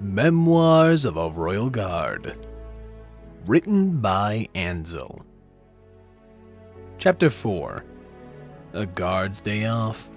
Memoirs of a Royal Guard. Written by Ansel. Chapter 4. A Guard's Day Off.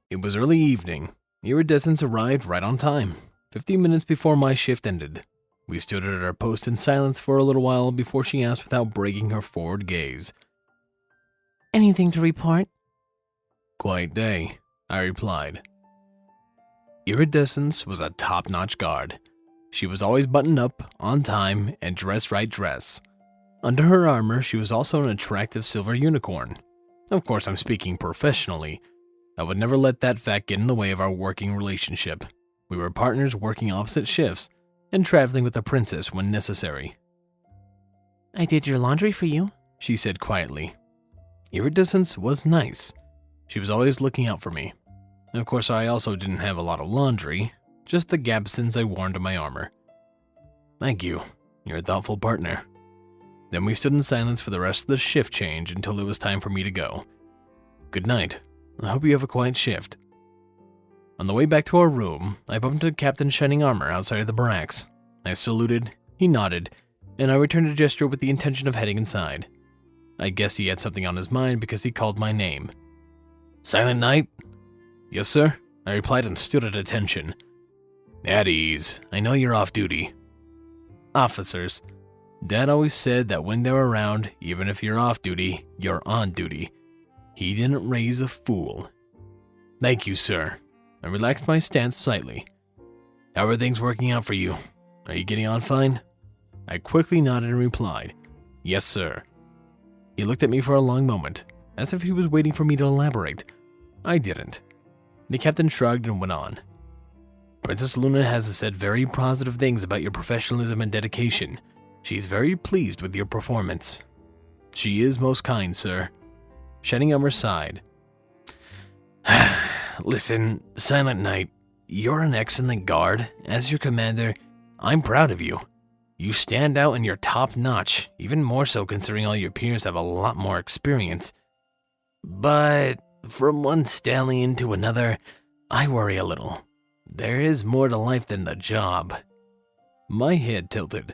It was early evening. Iridescence arrived right on time, 15 minutes before my shift ended. We stood at our post in silence for a little while before she asked without breaking her forward gaze. Anything to report? Quiet day, I replied. Iridescence was a top-notch guard. She was always buttoned up, on time, and dressed right dress. Under her armor, she was also an attractive silver unicorn. Of course, I'm speaking professionally. I would never let that fact get in the way of our working relationship. We were partners working opposite shifts and traveling with the princess when necessary. I did your laundry for you, she said quietly. Iridescence was nice. She was always looking out for me. Of course, I also didn't have a lot of laundry, just the gabsons I wore under my armor. Thank you. You're a thoughtful partner. Then we stood in silence for the rest of the shift change until it was time for me to go. Good night. I hope you have a quiet shift. On the way back to our room, I bumped into Captain Shining Armor outside of the barracks. I saluted, he nodded, and I returned a gesture with the intention of heading inside. I guess he had something on his mind because he called my name. Silent Knight? Yes, sir, I replied and stood at attention. At ease. I know you're off duty. Officers. Dad always said that when they're around, even if you're off duty, you're on duty. He didn't raise a fool. Thank you, sir. I relaxed my stance slightly. How are things working out for you? Are you getting on fine? I quickly nodded and replied, yes, sir. He looked at me for a long moment, as if he was waiting for me to elaborate. I didn't. The captain shrugged and went on. Princess Luna has said very positive things about your professionalism and dedication. She's very pleased with your performance. She is most kind, sir. Shining Armor sighed. Listen, Silent Knight, you're an excellent guard. As your commander, I'm proud of you. You stand out and you're top-notch, even more so considering all your peers have a lot more experience. But from one stallion to another, I worry a little. There is more to life than the job. My head tilted.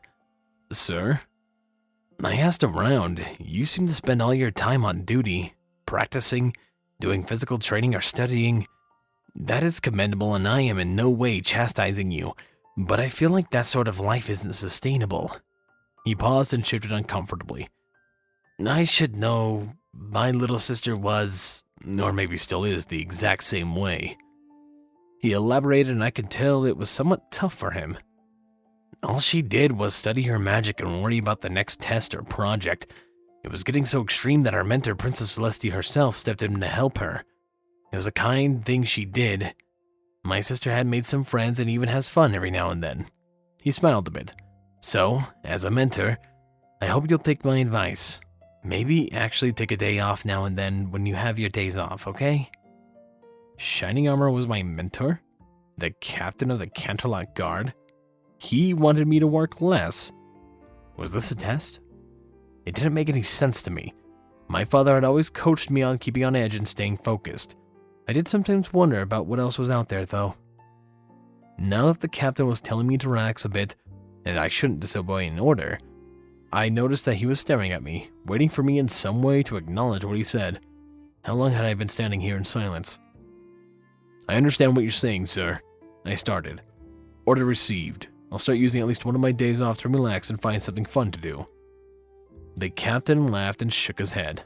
Sir? I asked around. You seem to spend all your time on duty, practicing, doing physical training or studying. That is commendable and I am in no way chastising you, but I feel like that sort of life isn't sustainable. He paused and shifted uncomfortably. I should know. My little sister was, or maybe still is, the exact same way. He elaborated and I could tell it was somewhat tough for him. All she did was study her magic and worry about the next test or project. It was getting so extreme that our mentor, Princess Celestia herself, stepped in to help her. It was a kind thing she did. My sister had made some friends and even has fun every now and then. He smiled a bit. So, as a mentor, I hope you'll take my advice. Maybe actually take a day off now and then when you have your days off, okay? Shining Armor was my mentor? The captain of the Canterlot Guard? He wanted me to work less. Was this a test? It didn't make any sense to me. My father had always coached me on keeping on edge and staying focused. I did sometimes wonder about what else was out there, though. Now that the captain was telling me to relax a bit, and I shouldn't disobey an order, I noticed that he was staring at me, waiting for me in some way to acknowledge what he said. How long had I been standing here in silence? I understand what you're saying, sir. I started. Order received. I'll start using at least one of my days off to relax and find something fun to do. The captain laughed and shook his head.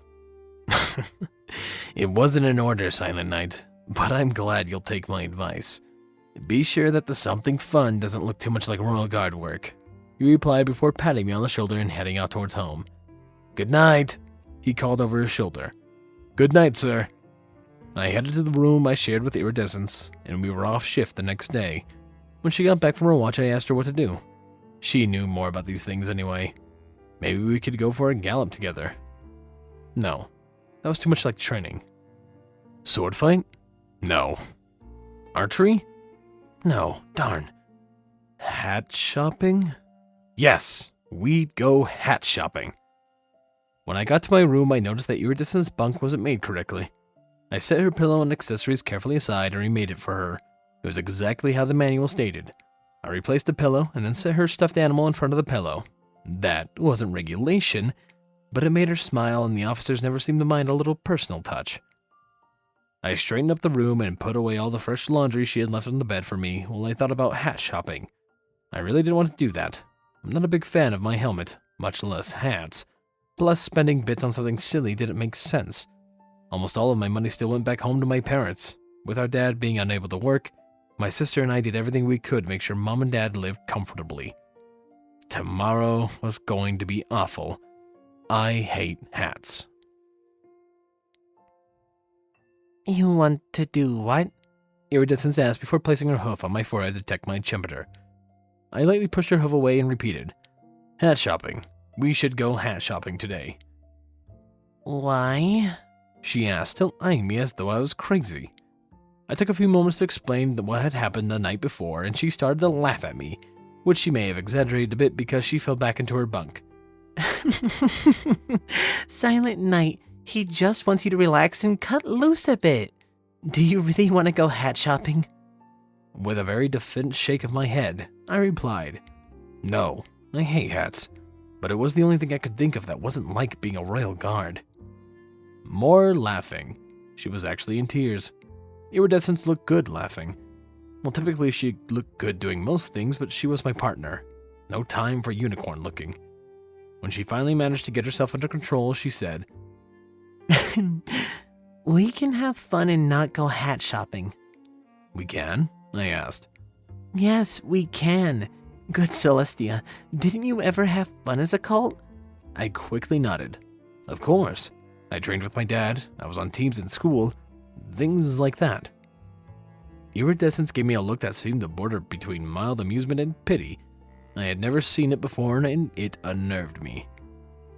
It wasn't an order, Silent Knight, but I'm glad you'll take my advice. Be sure that the something fun doesn't look too much like Royal Guard work. He replied before patting me on the shoulder and heading out towards home. Good night, he called over his shoulder. Good night, sir. I headed to the room I shared with Iridescence, and we were off shift the next day. When she got back from her watch, I asked her what to do. She knew more about these things anyway. Maybe we could go for a gallop together. No, that was too much like training. Sword fight? No. Archery? No, darn. Hat shopping? Yes, we'd go hat shopping. When I got to my room, I noticed that Iridescence's bunk wasn't made correctly. I set her pillow and accessories carefully aside and remade it for her. It was exactly how the manual stated. I replaced the pillow and then set her stuffed animal in front of the pillow. That wasn't regulation, but it made her smile, and the officers never seemed to mind a little personal touch. I straightened up the room and put away all the fresh laundry she had left on the bed for me while I thought about hat shopping. I really didn't want to do that. I'm not a big fan of my helmet, much less hats. Plus, spending bits on something silly didn't make sense. Almost all of my money still went back home to my parents. With our dad being unable to work, my sister and I did everything we could to make sure Mom and Dad lived comfortably. Tomorrow was going to be awful. I hate hats. You want to do what? Iridescence asked before placing her hoof on my forehead to check my temperature. I lightly pushed her hoof away and repeated, "Hat shopping. We should go hat shopping today." Why? She asked, still eyeing me as though I was crazy. I took a few moments to explain what had happened the night before, and she started to laugh at me, which she may have exaggerated a bit because she fell back into her bunk. Silent Night, he just wants you to relax and cut loose a bit. Do you really want to go hat shopping? With a very defiant shake of my head, I replied, "No, I hate hats," but it was the only thing I could think of that wasn't like being a royal guard. More laughing. She was actually in tears. Iridescence looked good laughing. Well, typically she looked good doing most things, but she was my partner. No time for unicorn looking. When she finally managed to get herself under control, she said, We can have fun and not go hat shopping. "We can?" I asked. Yes, we can. Good Celestia, didn't you ever have fun as a cult? I quickly nodded. Of course. I trained with my dad, I was on teams in school, things like that. Iridescence gave me a look that seemed to border between mild amusement and pity. I had never seen it before, and it unnerved me.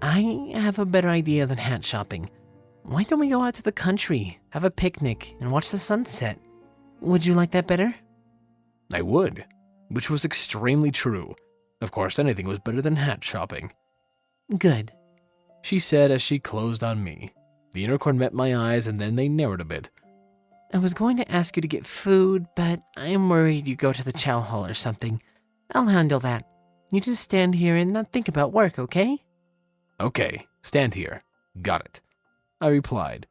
I have a better idea than hat shopping. Why don't we go out to the country, have a picnic, and watch the sunset? Would you like that better? I would, which was extremely true. Of course, anything was better than hat shopping. Good. She said as she closed on me. The unicorn met my eyes, and then they narrowed a bit. I was going to ask you to get food, but I'm worried you go to the chow hall or something. I'll handle that. You just stand here and not think about work, okay? Okay, stand here. Got it, I replied.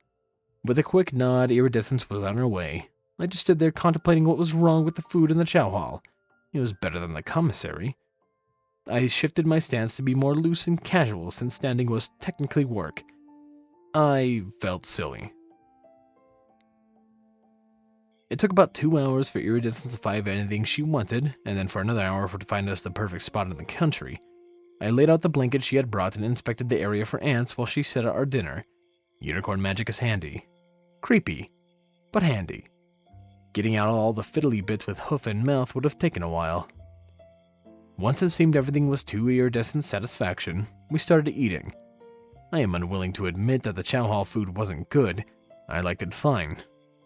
With a quick nod, Iridescence was on her way. I just stood there contemplating what was wrong with the food in the chow hall. It was better than the commissary. I shifted my stance to be more loose and casual since standing was technically work. I felt silly. It took about 2 hours for Iridescence to find anything she wanted, and then for another hour for to find us the perfect spot in the country. I laid out the blanket she had brought and inspected the area for ants while she set out our dinner. Unicorn magic is handy. Creepy, but handy. Getting out all the fiddly bits with hoof and mouth would have taken a while. Once it seemed everything was to Iridescence's satisfaction, we started eating. I am unwilling to admit that the chow hall food wasn't good. I liked it fine.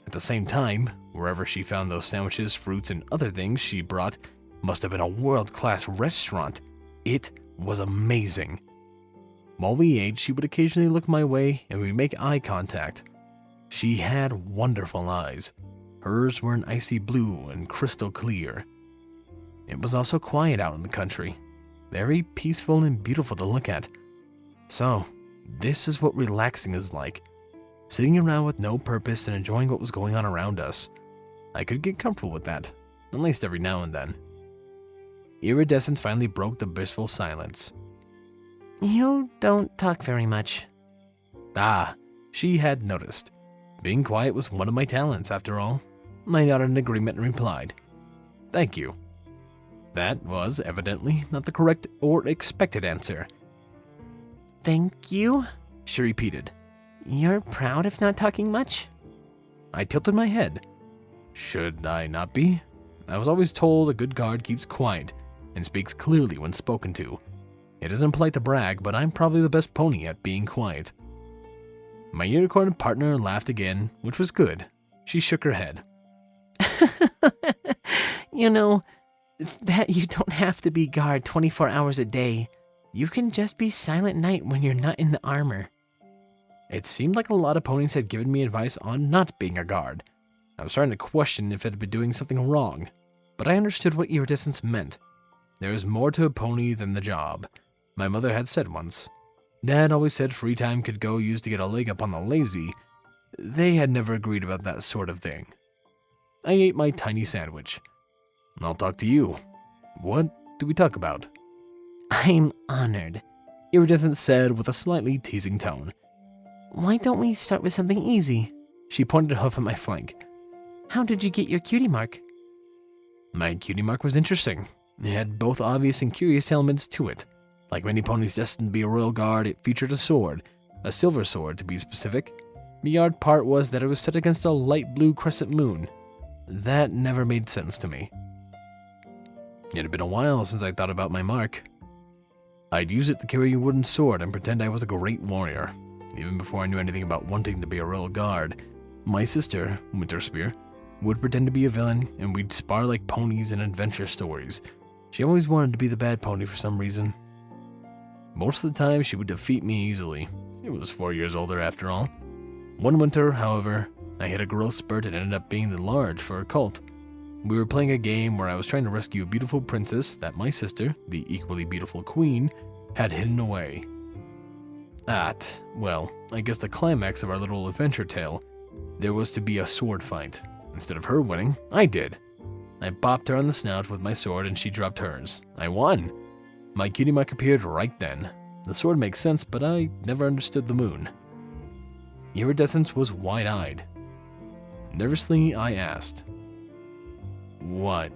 At the same time, wherever she found those sandwiches, fruits, and other things she brought must have been a world-class restaurant. It was amazing. While we ate, she would occasionally look my way and we'd make eye contact. She had wonderful eyes. Hers were an icy blue and crystal clear. It was also quiet out in the country, very peaceful and beautiful to look at. So, this is what relaxing is like. Sitting around with no purpose and enjoying what was going on around us. I could get comfortable with that, at least every now and then. Iridescence finally broke the blissful silence. You don't talk very much. Ah, she had noticed. Being quiet was one of my talents, after all. I nodded in agreement and replied, "Thank you." That was evidently not the correct or expected answer. Thank you? She repeated. You're proud of not talking much? I tilted my head. Should I not be? I was always told a good guard keeps quiet and speaks clearly when spoken to. It isn't polite to brag, but I'm probably the best pony at being quiet. My unicorn partner laughed again, which was good. She shook her head. You know, that you don't have to be guard 24 hours a day. You can just be Silent Night when you're not in the armor. It seemed like a lot of ponies had given me advice on not being a guard. I was starting to question if it had been doing something wrong, but I understood what iridescence meant. There is more to a pony than the job, my mother had said once. Dad always said free time could go used to get a leg up on the lazy. They had never agreed about that sort of thing. I ate my tiny sandwich. I'll talk to you. What do we talk about? I'm honored, Iridescence said with a slightly teasing tone. Why don't we start with something easy? She pointed a hoof at my flank. How did you get your cutie mark? My cutie mark was interesting. It had both obvious and curious elements to it. Like many ponies destined to be a royal guard, it featured a sword, a silver sword to be specific. The odd part was that it was set against a light blue crescent moon. That never made sense to me. It had been a while since I thought about my mark. I'd use it to carry a wooden sword and pretend I was a great warrior. Even before I knew anything about wanting to be a royal guard, my sister, Winterspear, would pretend to be a villain, and we'd spar like ponies in adventure stories. She always wanted to be the bad pony for some reason. Most of the time, she would defeat me easily. She was 4 years older after all. One winter, however, I hit a growth spurt and ended up being the large for a cult. We were playing a game where I was trying to rescue a beautiful princess that my sister, the equally beautiful queen, had hidden away. Well, I guess the climax of our little adventure tale, there was to be a sword fight. Instead of her winning, I did. I bopped her on the snout with my sword and she dropped hers. I won. My cutie mark appeared right then. The sword makes sense, but I never understood the moon. Iridescence was wide-eyed. Nervously, I asked, "What?"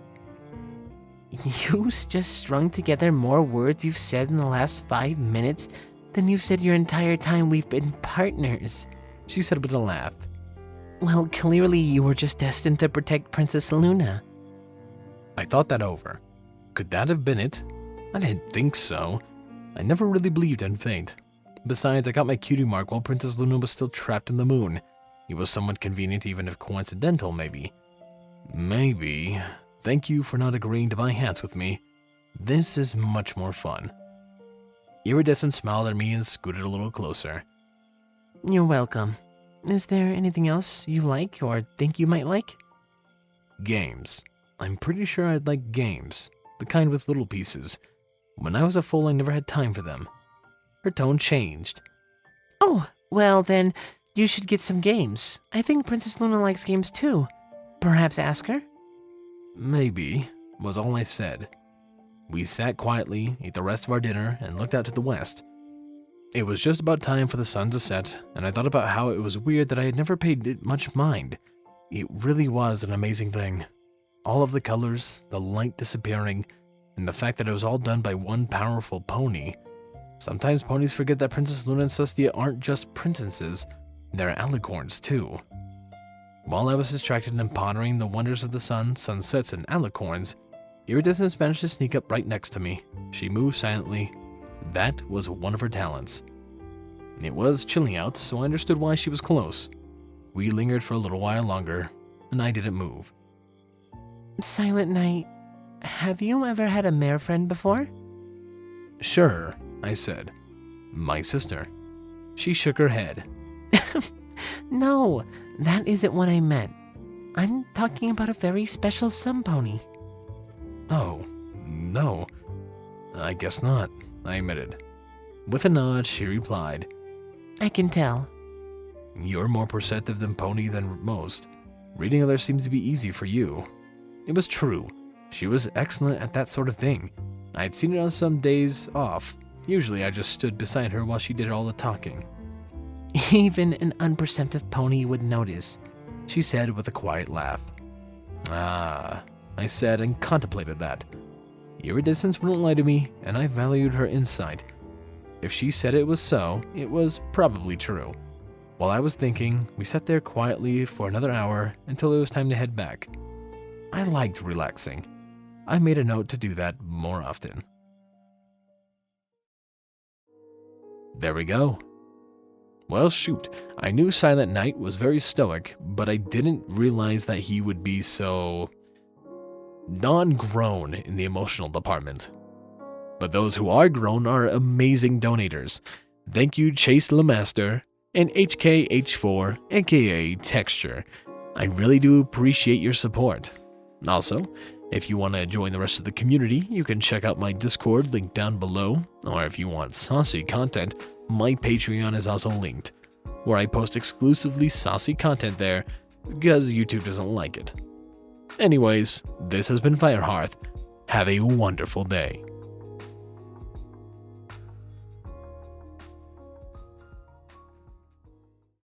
You just strung together more words you've said in the last 5 minutes than you've said your entire time we've been partners, She said with a laugh. Well, clearly you were just destined to protect Princess Luna. I thought that over. Could that have been it? I didn't think so. I never really believed in fate. Besides, I got my cutie mark while Princess Luna was still trapped in the moon. It was somewhat convenient, even if coincidental, maybe. Maybe. Thank you for not agreeing to buy hats with me. This is much more fun. Iridescent smiled at me and scooted a little closer. You're welcome. Is there anything else you like or think you might like? Games. I'm pretty sure I'd like games. The kind with little pieces. When I was a foal, I never had time for them. Her tone changed. Oh, well then, you should get some games. I think Princess Luna likes games too. Perhaps ask her? Maybe, was all I said. We sat quietly, ate the rest of our dinner, and looked out to the west. It was just about time for the sun to set, and I thought about how it was weird that I had never paid it much mind. It really was an amazing thing. All of the colors, the light disappearing, and the fact that it was all done by one powerful pony. Sometimes ponies forget that Princess Luna and Celestia aren't just princesses, they're alicorns too. While I was distracted and pondering the wonders of the sun, sunsets, and alicorns, Iridescence managed to sneak up right next to me. She moved silently. That was one of her talents. It was chilly out, so I understood why she was close. We lingered for a little while longer, and I didn't move. Silent Night, have you ever had a mare friend before? Sure, I said. My sister. She shook her head. No, that isn't what I meant. I'm talking about a very special sun pony. Oh, no. I guess not, I admitted. With a nod, she replied, I can tell. You're more perceptive than Pony than most. Reading others seems to be easy for you. It was true. She was excellent at that sort of thing. I'd seen it on some days off. Usually I just stood beside her while she did all the talking. Even an unperceptive pony would notice, she said with a quiet laugh. Ah, I said and contemplated that. Iridescence wouldn't lie to me, and I valued her insight. If she said it was so, it was probably true. While I was thinking, we sat there quietly for another hour until it was time to head back. I liked relaxing. I made a note to do that more often. There we go. Well, shoot, I knew Silent Night was very stoic, but I didn't realize that he would be so non-grown in the emotional department. But those who are grown are amazing donators. Thank you, Chase LeMaster and HKH4, aka Texture. I really do appreciate your support. Also, if you want to join the rest of the community, you can check out my Discord linked down below, or if you want saucy content, my Patreon is also linked, where I post exclusively saucy content there because YouTube doesn't like it. Anyways, this has been Firehearth. Have a wonderful day.